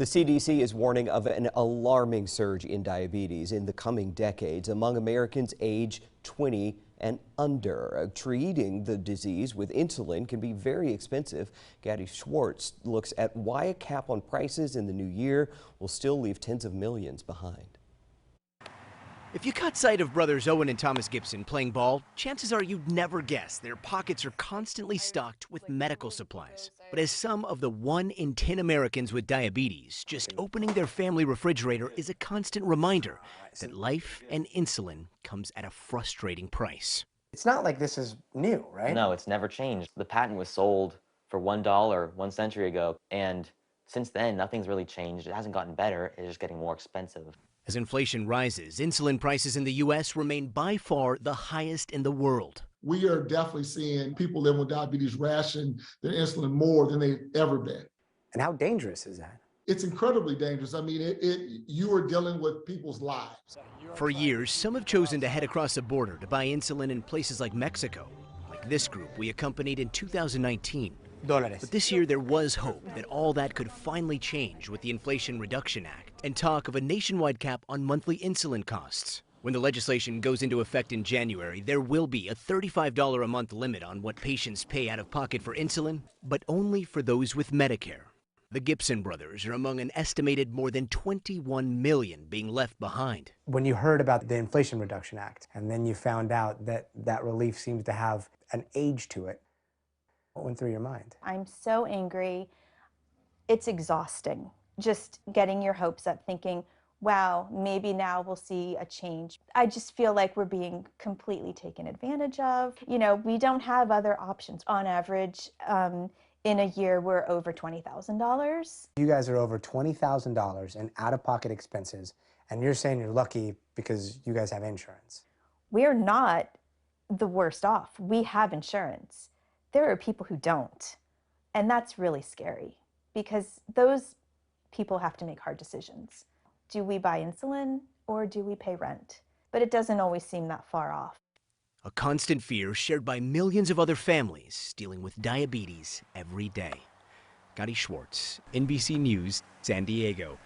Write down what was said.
The CDC is warning of an alarming surge in diabetes in the coming decades among Americans age 20 and under. Treating the disease with insulin can be very expensive. Gadi Schwartz looks at why a cap on prices in the new year will still leave tens of millions behind. If you caught sight of brothers Owen and Thomas Gibson playing ball, chances are you'd never guess their pockets are constantly stocked with medical supplies. But as some of the 1 in 10 Americans with diabetes, just opening their family refrigerator is a constant reminder that life and insulin comes at a frustrating price. It's not like this is new, right? No, it's never changed. The patent was sold for $1 1 century ago, and since then, nothing's really changed. It hasn't gotten better, it's just getting more expensive. As inflation rises, insulin prices in the U.S. remain by far the highest in the world. We are definitely seeing people living with diabetes ration their insulin more than they've ever been. And how dangerous is that? It's incredibly dangerous. I mean, you are dealing with people's lives. For years, some have chosen to head across the border to buy insulin in places like Mexico, like this group we accompanied in 2019. But this year there was hope that all that could finally change with the Inflation Reduction Act and talk of a nationwide cap on monthly insulin costs. When the legislation goes into effect in January, there will be a $35 a month limit on what patients pay out of pocket for insulin, but only for those with Medicare. The Gibson brothers are among an estimated more than 21 million being left behind. When you heard about the Inflation Reduction Act, and then you found out that that relief seems to have an age to it, what went through your mind? I'm so angry. It's exhausting. Just getting your hopes up, thinking, wow, maybe now we'll see a change. I just feel like we're being completely taken advantage of. You know, we don't have other options. On average, in a year, we're over $20,000. You guys are over $20,000 in out-of-pocket expenses, and you're saying you're lucky because you guys have insurance. We're not the worst off. We have insurance. There are people who don't, and that's really scary because those people have to make hard decisions. Do we buy insulin or do we pay rent? But it doesn't always seem that far off. A constant fear shared by millions of other families dealing with diabetes every day. Gadi Schwartz, NBC News, San Diego.